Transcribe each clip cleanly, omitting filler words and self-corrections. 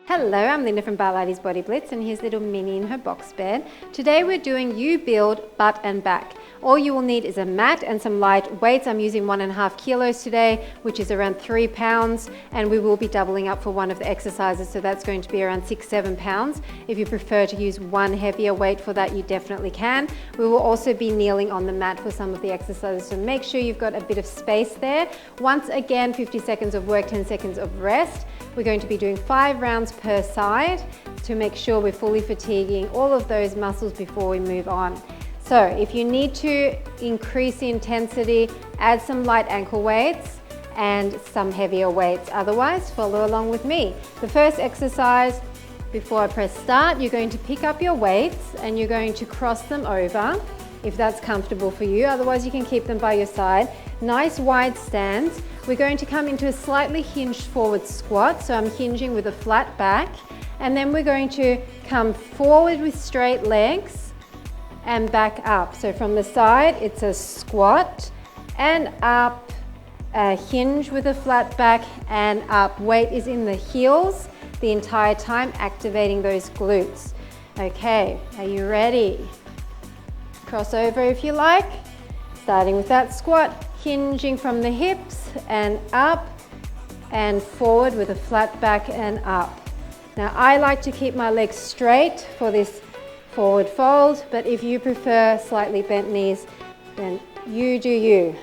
Hello, I'm Linda from Barlates Body Blitz, and here's little Minnie in her box bed. Today we're doing You Build Butt and Back. All you will need is a mat and some light weights. I'm using 1.5 kilos today, which is around 3 pounds, and we will be doubling up for one of the exercises, so that's going to be around 6-7 pounds. If you prefer to use one heavier weight for that, you definitely can. We will also be kneeling on the mat for some of the exercises, so make sure you've got a bit of space there. Once again, 50 seconds of work, 10 seconds of rest. We're going to be doing 5 rounds per side to make sure we're fully fatiguing all of those muscles before we move on. So if you need to increase the intensity, add some light ankle weights and some heavier weights. Otherwise, follow along with me. The first exercise, before I press start, you're going to pick up your weights and you're going to cross them over if that's comfortable for you. Otherwise, you can keep them by your side. Nice wide stance. We're going to come into a slightly hinged forward squat. So I'm hinging with a flat back. And then we're going to come forward with straight legs and back up. So from the side, it's a squat and up, a hinge with a flat back and up. Weight is in the heels the entire time, activating those glutes. Okay, are you ready? Cross over if you like. Starting with that squat, hinging from the hips and up and forward with a flat back and up. Now I like to keep my legs straight for this forward fold, but if you prefer slightly bent knees, then you do you.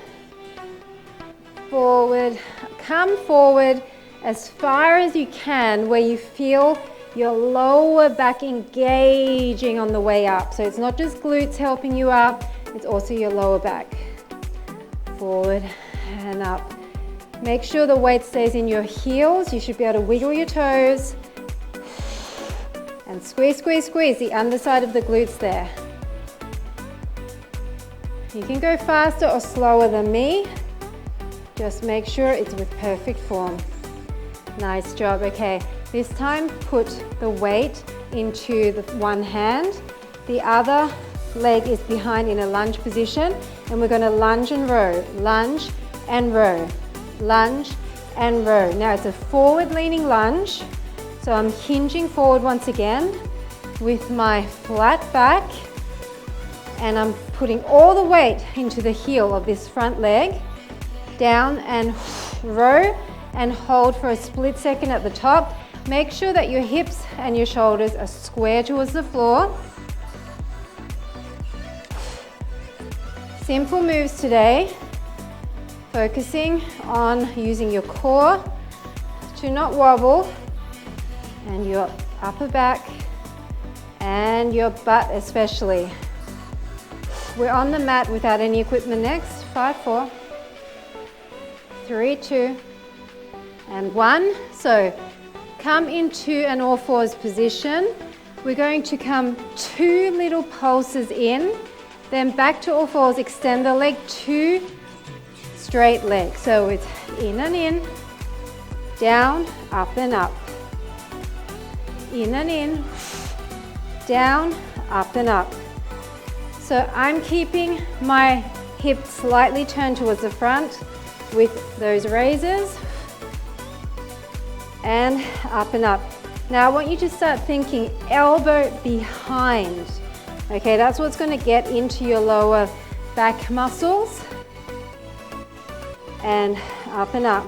Forward, come forward as far as you can where you feel your lower back engaging on the way up. So it's not just glutes helping you up, it's also your lower back. Forward and up. Make sure the weight stays in your heels. You should be able to wiggle your toes. And squeeze, squeeze, squeeze the underside of the glutes there. You can go faster or slower than me. Just make sure it's with perfect form. Nice job. Okay, this time put the weight into the one hand. The other leg is behind in a lunge position, and we're going to lunge and row, lunge and row, lunge and row. Now it's a forward leaning lunge. So I'm hinging forward once again with my flat back, and I'm putting all the weight into the heel of this front leg, down and row and hold for a split second at the top. Make sure that your hips and your shoulders are square towards the floor. Simple moves today, focusing on using your core to not wobble, and your upper back and your butt especially. We're on the mat without any equipment next. 5, 4, 3, 2, and 1. So come into an all fours position. We're going to come 2 little pulses in, then back to all fours, extend the leg, 2 straight legs. So it's in and in, down, up and up. In and in, down, up and up. So I'm keeping my hips slightly turned towards the front with those raises, and up and up. Now I want you to start thinking elbow behind. Okay, that's what's going to get into your lower back muscles, and up and up.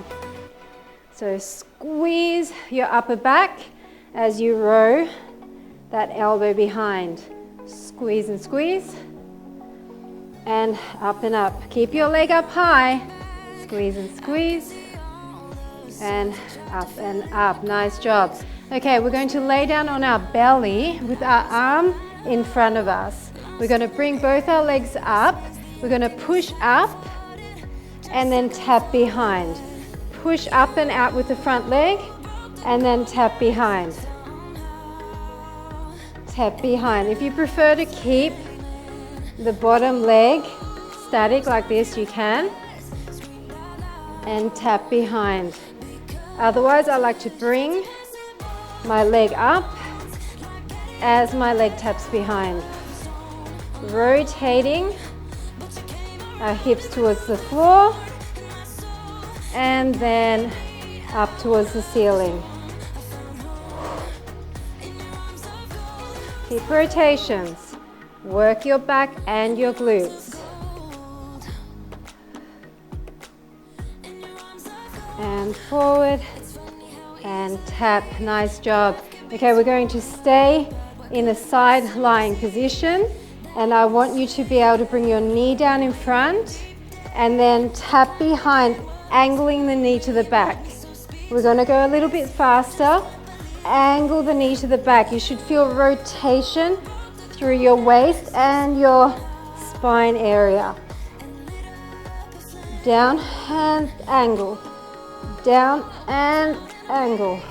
So squeeze your upper back as you row that elbow behind. Squeeze and squeeze, and up and up. Keep your leg up high. Squeeze and squeeze, and up. Nice job. Okay, we're going to lay down on our belly with our arm in front of us. We're going to bring both our legs up. We're going to push up and then tap behind. Push up and out with the front leg, and then tap behind. Tap behind. If you prefer to keep the bottom leg static like this, you can. And tap behind. Otherwise, I like to bring my leg up as my leg taps behind. Rotating our hips towards the floor, and then up towards the ceiling. Hip rotations. Work your back and your glutes. And forward and tap. Nice job. Okay, we're going to stay in a side lying position, and I want you to be able to bring your knee down in front and then tap behind, angling the knee to the back. We're going to go a little bit faster. Angle the knee to the back. You should feel rotation through your waist and your spine area. Down and angle. Down and angle.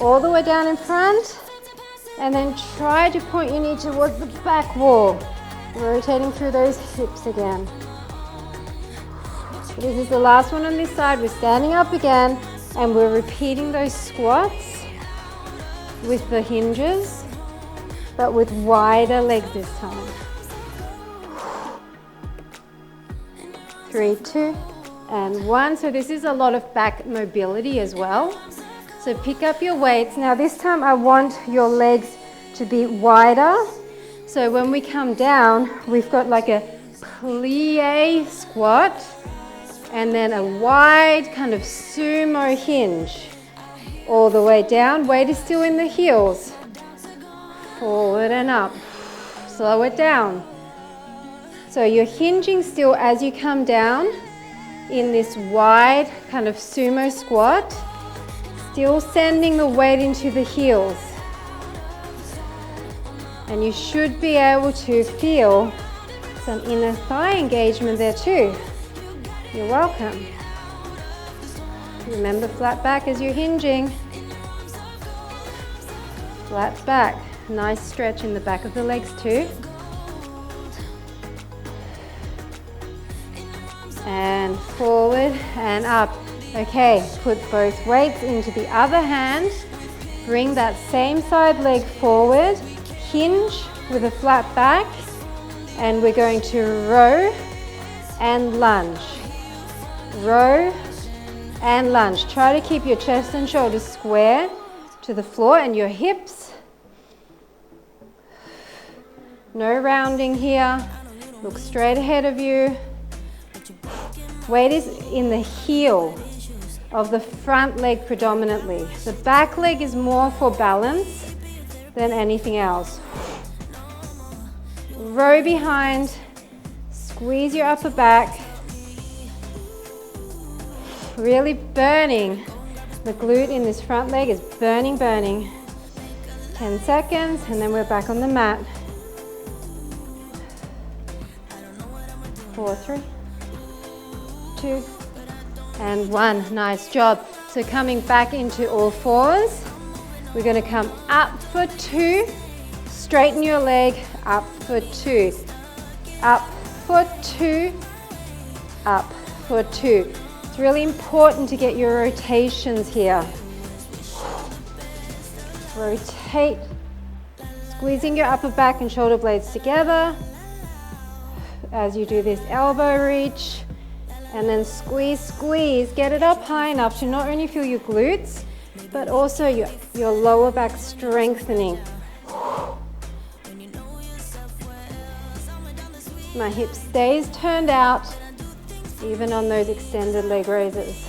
All the way down in front, and then try to point your knee towards the back wall. Rotating through those hips again. This is the last one on this side. We're standing up again, and we're repeating those squats with the hinges, but with wider legs this time. 3, 2, and 1. So this is a lot of back mobility as well. So pick up your weights. Now this time I want your legs to be wider. So when we come down, we've got like a plie squat and then a wide kind of sumo hinge. All the way down, weight is still in the heels. Forward and up. Slow it down. So you're hinging still as you come down in this wide kind of sumo squat. Still sending the weight into the heels. And you should be able to feel some inner thigh engagement there too. You're welcome. Remember flat back as you're hinging. Flat back. Nice stretch in the back of the legs too. And forward and up. Okay, put both weights into the other hand. Bring that same side leg forward. Hinge with a flat back. And we're going to row and lunge. Row and lunge. Try to keep your chest and shoulders square to the floor and your hips. No rounding here. Look straight ahead of you. Weight is in the heel of the front leg predominantly. The back leg is more for balance than anything else. Row behind, squeeze your upper back, really burning. The glute in this front leg is burning. 10 seconds and then we're back on the mat. 4, 3, 2, and 1. Nice job. So coming back into all fours, we're going to come up for 2, straighten your leg, up for 2, up for 2, up for 2. It's really important to get your rotations here. Rotate, squeezing your upper back and shoulder blades together as you do this elbow reach. And then squeeze, squeeze, get it up high enough to not only feel your glutes, but also your lower back strengthening. My hip stays turned out, even on those extended leg raises.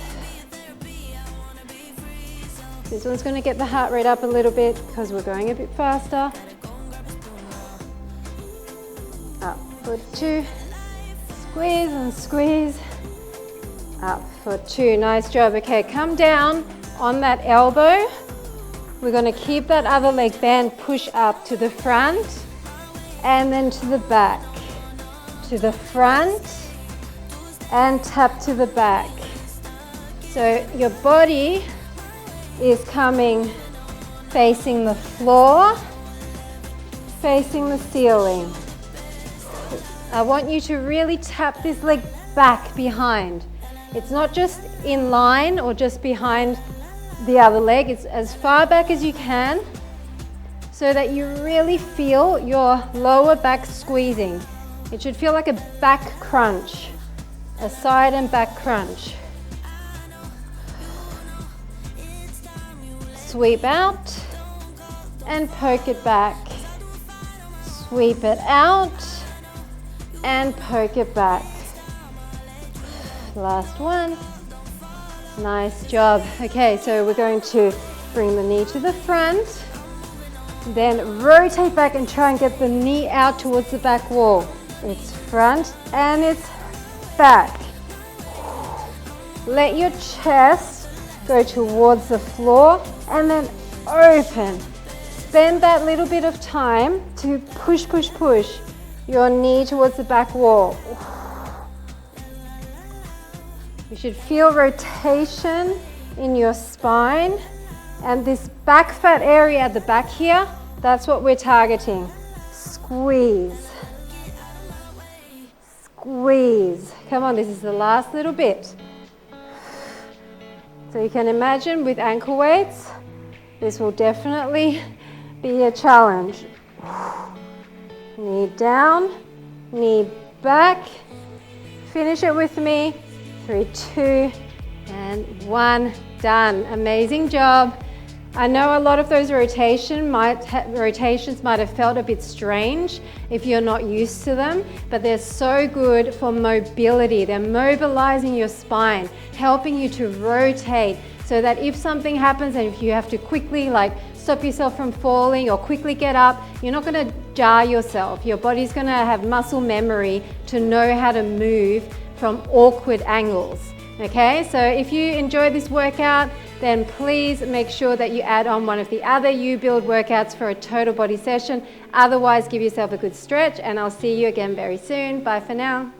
This one's going to get the heart rate up a little bit because we're going a bit faster. Up for 2, squeeze and squeeze. Up for 2, nice job. Okay, come down on that elbow. We're going to keep that other leg bent, push up to the front and then to the back. To the front and tap to the back. So your body is coming facing the floor, facing the ceiling. I want you to really tap this leg back behind. It's not just in line or just behind the other leg. It's as far back as you can so that you really feel your lower back squeezing. It should feel like a back crunch, a side and back crunch. Sweep out and poke it back. Sweep it out and poke it back. Last one. Nice job. Okay, so we're going to bring the knee to the front, then rotate back and try and get the knee out towards the back wall. It's front and it's back. Let your chest go towards the floor and then open. Spend that little bit of time to push your knee towards the back wall. You should feel rotation in your spine, and this back fat area at the back here, that's what we're targeting. Squeeze. Squeeze. Come on, this is the last little bit. So you can imagine with ankle weights, this will definitely be a challenge. Knee down, knee back. Finish it with me. 3, 2, and 1. Done. Amazing job. I know a lot of those rotations might have felt a bit strange if you're not used to them, but they're so good for mobility. They're mobilizing your spine, helping you to rotate so that if something happens and if you have to quickly stop yourself from falling or quickly get up, you're not going to jar yourself. Your body's going to have muscle memory to know how to move from awkward angles. Okay, so if you enjoy this workout, then please make sure that you add on one of the other You Build workouts for a total body session. Otherwise, give yourself a good stretch, and I'll see you again very soon. Bye for now.